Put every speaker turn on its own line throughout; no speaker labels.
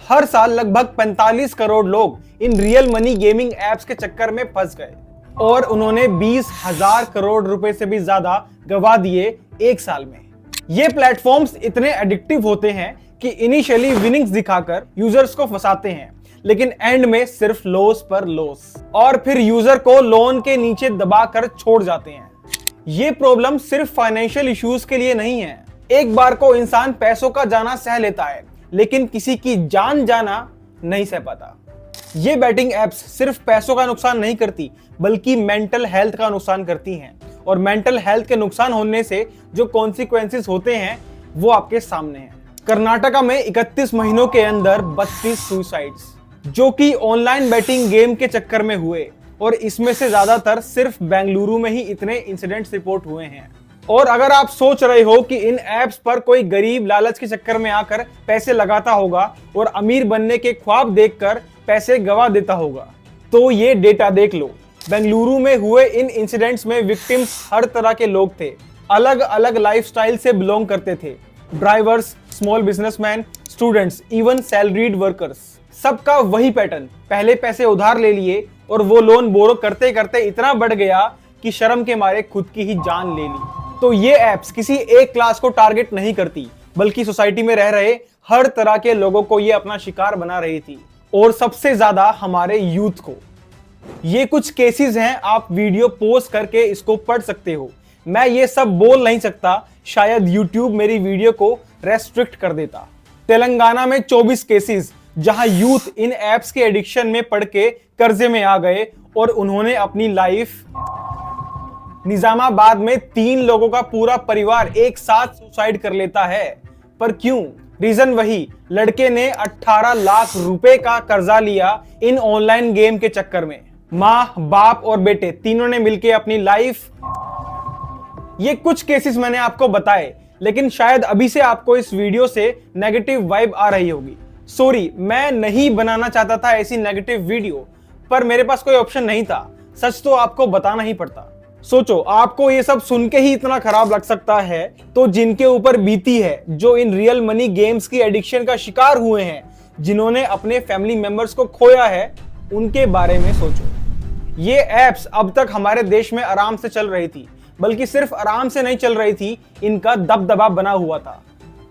हर साल लगभग 45 करोड़ लोग in real money gaming apps के चक्कर में फंस गए और उन्होंने 20,000 करोड़ रुपए से भी ज्यादा गवा दिए एक साल में। ये प्लेटफॉर्म्स इतने एडिक्टिव होते हैं कि इनिशियली विनिंग्स दिखाकर यूजर्स को फंसाते हैं, लेकिन एंड में सिर्फ लॉस पर लॉस, और फिर यूजर को लोन के नीचे दबाकर छोड़ जाते हैं। ये प्रॉब्लम सिर्फ फाइनेंशियल इश्यूज के लिए नहीं है। एक बार को इंसान पैसों का जाना सह लेता है, लेकिन किसी की जान जाना नहीं सह पाता। ये बैटिंग एप्स सिर्फ पैसों का नुकसान नहीं करती, बल्कि मेंटल हेल्थ का नुकसान करती हैं, और मेंटल हेल्थ के नुकसान होने से जो कॉन्सिक्वेंसेस होते हैं वो आपके सामने हैं। कर्नाटका में 31 महीनों के अंदर 32 सुसाइड्स जो कि ऑनलाइन बैटिंग गेम के चक्कर में हुए, और इसमें से ज्यादातर सिर्फ बेंगलुरु में ही इतने इंसिडेंट्स रिपोर्ट हुए हैं। और अगर आप सोच रहे हो कि इन एप्स पर कोई गरीब लालच के चक्कर में आकर पैसे लगाता होगा और अमीर बनने के ख्वाब देखकर पैसे गवा देता होगा, तो ये डेटा देख लो। बेंगलुरु में हुए इन इंसिडेंट्स में विक्टिम्स हर तरह के लोग थे, अलग अलग लाइफस्टाइल से बिलोंग करते थे। Drivers, small businessman, students, even salaried workers, सबका वही पैटर्न। पहले पैसे उधार ले लिए और वो लोन बोरो करते करते इतना बढ़ गया कि शर्म के मारे खुद की ही जान ले ली। तो ये एप्स किसी एक क्लास को टारगेट नहीं करती, बल्कि सोसाइटी में रह रहे हर तरह के लोगों को ये अपना शिकार बना रही थी, और सबसे ज्यादा हमारे यूथ को। ये कुछ केसेस हैं, आप वीडियो पोस्ट करके इसको पढ़ सकते हो। मैं ये सब बोल नहीं सकता, शायद यूट्यूब मेरी वीडियो को रेस्ट्रिक्ट कर देता। तेलंगाना में 24 केसेस जहां यूथ इन एप्स के एडिक्शन में पड़ के कर्जे में आ गए और उन्होंने अपनी लाइफ। निजामाबाद में 3 लोगों का पूरा परिवार एक साथ सुसाइड कर लेता है, पर क्यों? रीजन वही, लड़के ने 18 लाख रुपए का कर्जा लिया इन ऑनलाइन गेम के चक्कर में। माँ, बाप और बेटे तीनों ने मिलकर अपनी लाइफ। ये कुछ केसेस मैंने आपको बताए, लेकिन शायद अभी से आपको इस वीडियो से नेगेटिव वाइब आ रही होगी। सॉरी, मैं नहीं बनाना चाहता था ऐसी नेगेटिव वीडियो, पर मेरे पास कोई ऑप्शन नहीं था। सच तो आपको बताना ही पड़ता। सोचो, आपको ये सब सुन के ही इतना खराब लग सकता है, तो जिनके ऊपर बीती है, जो इन रियल मनी गेम्स की एडिक्शन का शिकार हुए हैं, जिन्होंने अपने फैमिली मेंबर्स को खोया है, उनके बारे में सोचो। ये एप्स अब तक हमारे देश में आराम से चल रही थी, बल्कि सिर्फ आराम से नहीं चल रही थी, इनका दबदबा बना हुआ था।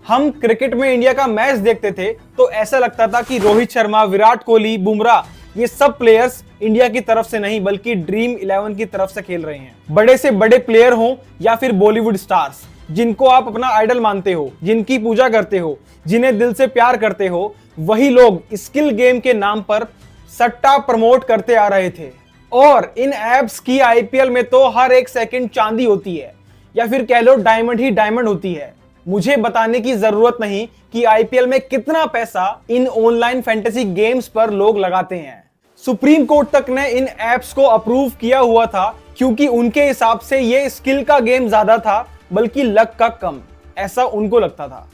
हम क्रिकेट में इंडिया का मैच देखते थे तो ऐसा लगता था कि रोहित शर्मा, विराट कोहली, बुमराह, ये सब प्लेयर्स इंडिया की तरफ से नहीं बल्कि ड्रीम 11 की तरफ से खेल रहे हैं। बड़े से बड़े प्लेयर हो या फिर बॉलीवुड स्टार्स, जिनको आप अपना आइडल मानते हो, जिनकी पूजा करते हो, जिन्हें दिल से प्यार करते हो, वही लोग स्किल गेम के नाम पर सट्टा प्रमोट करते आ रहे थे। और इन एप्स की आईपीएल में तो हर एक सेकंड चांदी होती है, या फिर कह लो डायमंड ही डायमंड होती है। मुझे बताने की जरूरत नहीं कि आईपीएल में कितना पैसा इन ऑनलाइन फैंटेसी गेम्स पर लोग लगाते हैं। सुप्रीम कोर्ट तक ने इन एप्स को अप्रूव किया हुआ था, क्योंकि उनके हिसाब से ये स्किल का गेम ज्यादा था, बल्कि लक का कम, ऐसा उनको लगता था।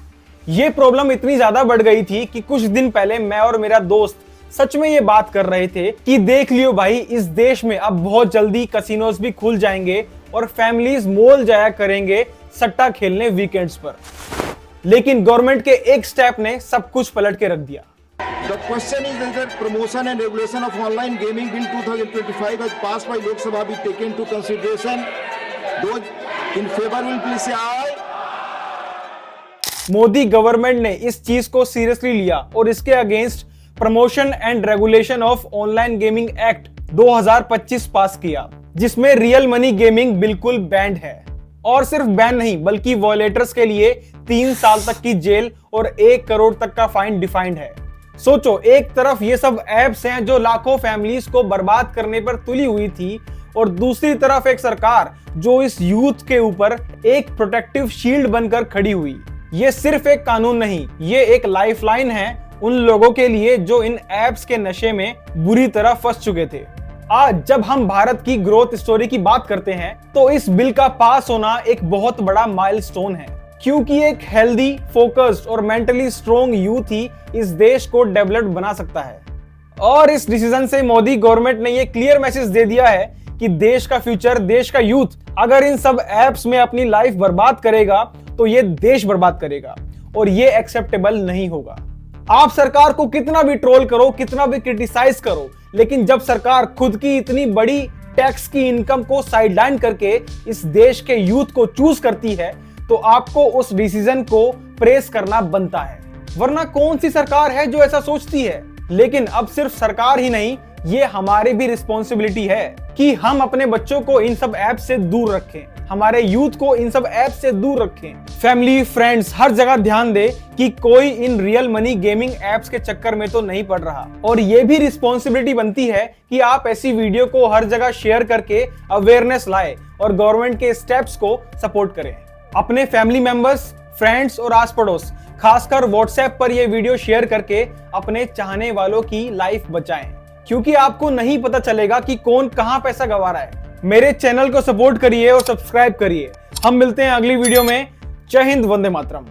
ये प्रॉब्लम इतनी ज्यादा बढ़ गई थी कि कुछ दिन पहले मैं और मेरा दोस्त सच में ये बात कर रहे थे कि देख लियो भाई, इस देश में अब बहुत जल्दी कसिनोज भी खुल जाएंगे और फैमिलीज मॉल जाया करेंगे सट्टा खेलने वीकेंड्स पर। लेकिन गवर्नमेंट के एक स्टेप ने सब कुछ पलट के रख दिया।
The question is whether promotion and regulation of online gaming bill 2025 as passed by Lok Sabha be taken into consideration. Those in favor will please say aye.
Modi government ने इस चीज को सीरियसली लिया और इसके against promotion and regulation of online gaming act 2025 पास किया, जिसमें real money gaming बिल्कुल बैंड है। और सिर्फ बैन नहीं, बल्कि वॉयलेटर्स के लिए 3 साल तक की जेल और 1 करोड़ तक का फाइन डिफाइंड है। सोचो, एक तरफ ये सब एप्स हैं जो लाखों फैमिलीज को बर्बाद करने पर तुली हुई थी, और दूसरी तरफ एक सरकार जो इस यूथ के ऊपर एक प्रोटेक्टिव शील्ड बनकर खड़ी हुई। ये सिर्फ एक कानून नहीं, ये एक लाइफलाइन है उन लोगों के लिए जो इन एप्स के नशे में बुरी तरह फंस चुके थे। आज जब हम भारत की ग्रोथ स्टोरी की बात करते हैं, तो इस बिल का पास होना एक बहुत बड़ा माइलस्टोन है, क्योंकि एक हेल्दी, फोकस्ड और मेंटली स्ट्रॉन्ग यूथ ही इस देश को डेवलप्ड बना सकता है। और इस डिसीजन से मोदी गवर्नमेंट ने ये क्लियर मैसेज दे दिया है कि देश का फ्यूचर, देश का यूथ अगर इन सब एप्स में अपनी लाइफ बर्बाद करेगा तो ये देश बर्बाद करेगा, और ये एक्सेप्टेबल नहीं होगा। आप सरकार को कितना भी ट्रोल करो, कितना भी क्रिटिसाइज करो, लेकिन जब सरकार खुद की इतनी बड़ी टैक्स की इनकम को साइडलाइन करके इस देश के यूथ को चूज करती है, तो आपको उस डिसीजन को प्रेस करना बनता है। वरना कौन सी सरकार है जो ऐसा सोचती है? लेकिन अब सिर्फ सरकार ही नहीं, ये हमारी भी रिस्पॉन्सिबिलिटी है कि हम अपने बच्चों को इन सब ऐप से दूर रखें, हमारे यूथ को इन सब ऐप से दूर रखें। फैमिली, फ्रेंड्स, हर जगह ध्यान दे कि कोई in real money gaming apps के चक्कर में तो नहीं पड़ रहा। और ये भी रिस्पॉन्सिबिलिटी बनती है कि आप ऐसी वीडियो को हर जगह शेयर करके अवेयरनेस लाए और गवर्नमेंट के स्टेप्स को सपोर्ट करें। अपने फैमिली मेंबर्स, फ्रेंड्स और आस पड़ोस, खासकर व्हाट्सएप पर यह वीडियो शेयर करके अपने चाहने वालों की लाइफ बचाएं, क्योंकि आपको नहीं पता चलेगा कि कौन कहां पैसा गंवा रहा है। मेरे चैनल को सपोर्ट करिए और सब्सक्राइब करिए। हम मिलते हैं अगली वीडियो में। जय हिंद, वंदे मातरम।